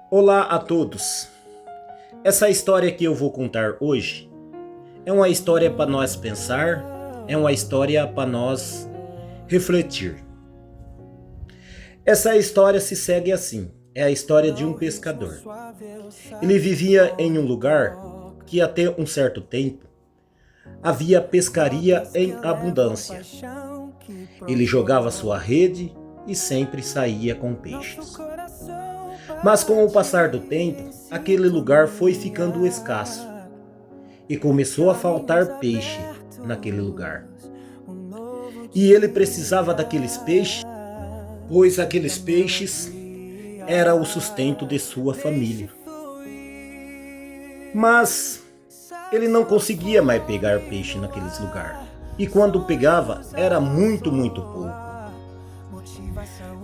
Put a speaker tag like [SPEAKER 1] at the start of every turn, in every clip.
[SPEAKER 1] Olá a todos! Essa história que eu vou contar hoje é uma história para nós pensar, é uma história para nós refletir. Essa história se segue assim, é a história de um pescador. Ele vivia em um lugar que até um certo tempo havia pescaria em abundância. Ele jogava sua rede e sempre saía com peixes. Mas com o passar do tempo, aquele lugar foi ficando escasso e começou a faltar peixe naquele lugar. E ele precisava daqueles peixes, pois aqueles peixes eram o sustento de sua família. Mas ele não conseguia mais pegar peixe naqueles lugares. E quando pegava, era muito pouco.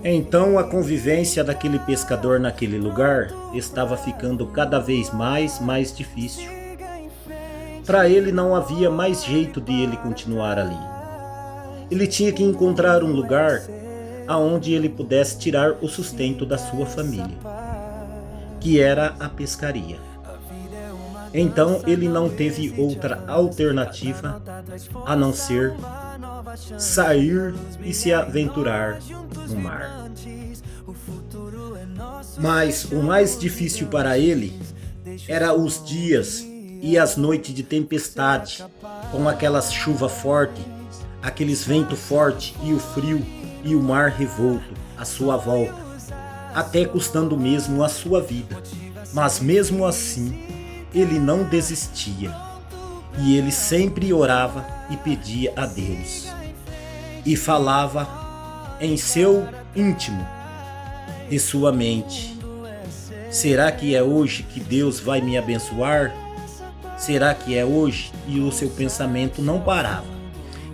[SPEAKER 1] Então a convivência daquele pescador naquele lugar estava ficando cada vez mais difícil. Para ele não havia mais jeito de ele continuar ali. Ele tinha que encontrar um lugar aonde ele pudesse tirar o sustento da sua família, que era a pescaria. Então ele não teve outra alternativa a não ser sair e se aventurar no mar. Mas o mais difícil para ele era os dias e as noites de tempestade, com aquelas chuvas fortes, aqueles ventos fortes e o frio e o mar revolto à sua volta, até custando mesmo a sua vida. Mas mesmo assim, ele não desistia e ele sempre orava e pedia a Deus e falava em seu íntimo de sua mente: será que é hoje que Deus vai me abençoar? Será que é hoje? E o seu pensamento não parava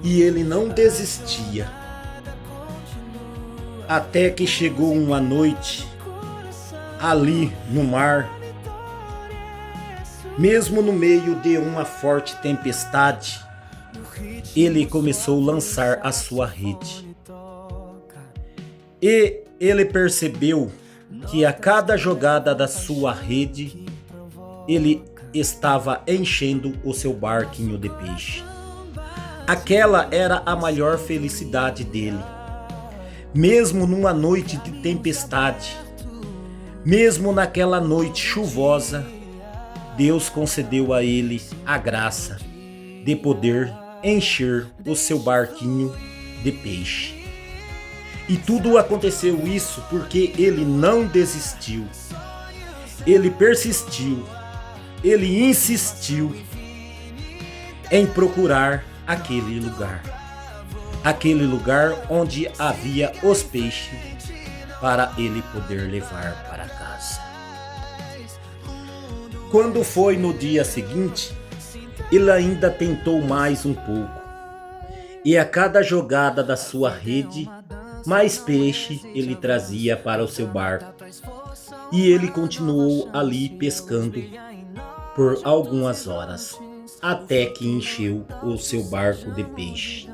[SPEAKER 1] e ele não desistia, até que chegou uma noite ali no mar. Mesmo no meio de uma forte tempestade, ele começou a lançar a sua rede. E ele percebeu que a cada jogada da sua rede, ele estava enchendo o seu barquinho de peixe. Aquela era a maior felicidade dele. Mesmo numa noite de tempestade, mesmo naquela noite chuvosa, Deus concedeu a ele a graça de poder encher o seu barquinho de peixe. E tudo aconteceu isso porque ele não desistiu. Ele persistiu. Ele insistiu em procurar aquele lugar. Aquele lugar onde havia os peixes para ele poder levar para casa. Quando foi no dia seguinte, ele ainda tentou mais um pouco, e a cada jogada da sua rede, mais peixe ele trazia para o seu barco, e ele continuou ali pescando por algumas horas, até que encheu o seu barco de peixe.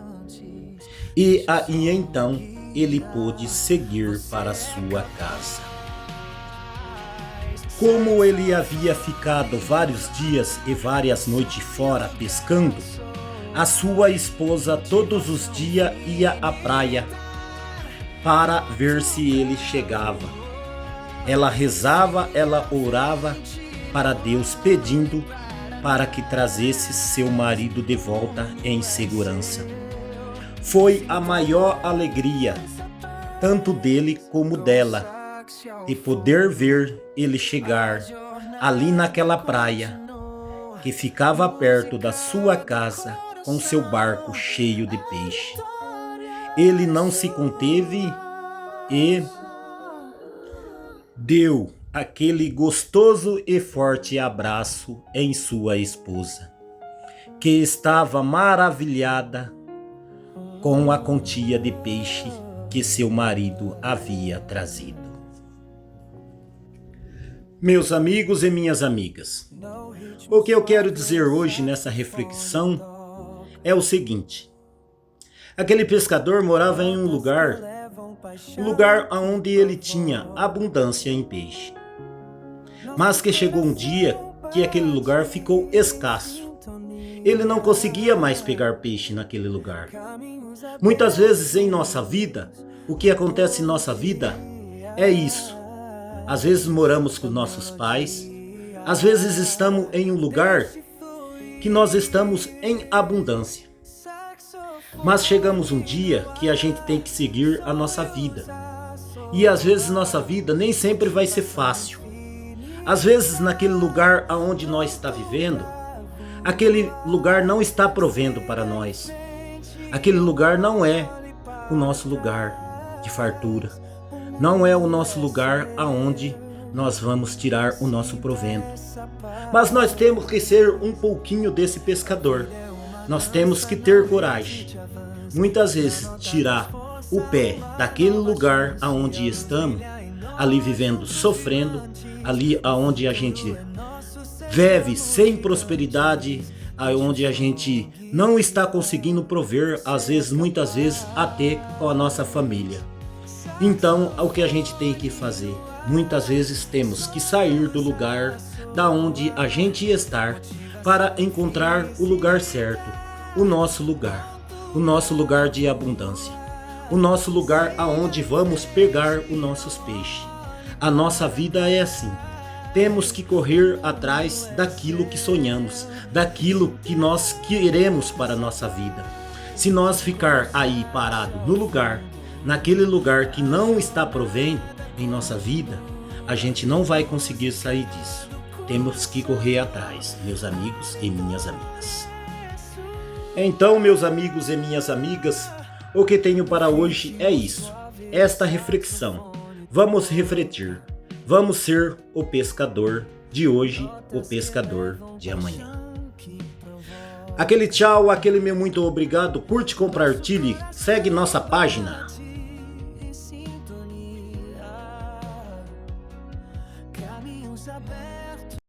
[SPEAKER 1] E aí então ele pôde seguir para sua casa. Como ele havia ficado vários dias e várias noites fora pescando, a sua esposa todos os dias ia à praia para ver se ele chegava. Ela rezava, ela orava para Deus pedindo para que trazesse seu marido de volta em segurança. Foi a maior alegria, tanto dele como dela, de poder ver ele chegar ali naquela praia que ficava perto da sua casa com seu barco cheio de peixe. Ele não se conteve e deu aquele gostoso e forte abraço em sua esposa, que estava maravilhada com a quantia de peixe que seu marido havia trazido. Meus amigos e minhas amigas, o que eu quero dizer hoje nessa reflexão é o seguinte: aquele pescador morava em um lugar onde ele tinha abundância em peixe. Mas que chegou um dia que aquele lugar ficou escasso. Ele não conseguia mais pegar peixe naquele lugar. Muitas vezes em nossa vida, o que acontece em nossa vida é isso. Às vezes moramos com nossos pais, às vezes estamos em um lugar que nós estamos em abundância. Mas chegamos um dia que a gente tem que seguir a nossa vida. E às vezes nossa vida nem sempre vai ser fácil. Às vezes naquele lugar aonde nós está vivendo, aquele lugar não está provendo para nós. Aquele lugar não é o nosso lugar de fartura. Não é o nosso lugar aonde nós vamos tirar o nosso provento. Mas nós temos que ser um pouquinho desse pescador. Nós temos que ter coragem. Muitas vezes tirar o pé daquele lugar aonde estamos, ali vivendo, sofrendo, ali aonde a gente vive sem prosperidade, aonde a gente não está conseguindo prover, às vezes, muitas vezes, até com a nossa família. Então, o que a gente tem que fazer? Muitas vezes temos que sair do lugar da onde a gente está para encontrar o lugar certo, o nosso lugar de abundância, o nosso lugar aonde vamos pegar os nossos peixes. A nossa vida é assim. Temos que correr atrás daquilo que sonhamos, daquilo que nós queremos para a nossa vida. Se nós ficar aí parado no lugar, naquele lugar que não está provendo em nossa vida, a gente não vai conseguir sair disso. Temos que correr atrás, meus amigos e minhas amigas. Então, meus amigos e minhas amigas, o que tenho para hoje é isso, esta reflexão. Vamos refletir. Vamos ser o pescador de hoje, o pescador de amanhã. Aquele tchau, aquele meu muito obrigado. Curte, compartilhe, segue nossa página. Caminhos abertos.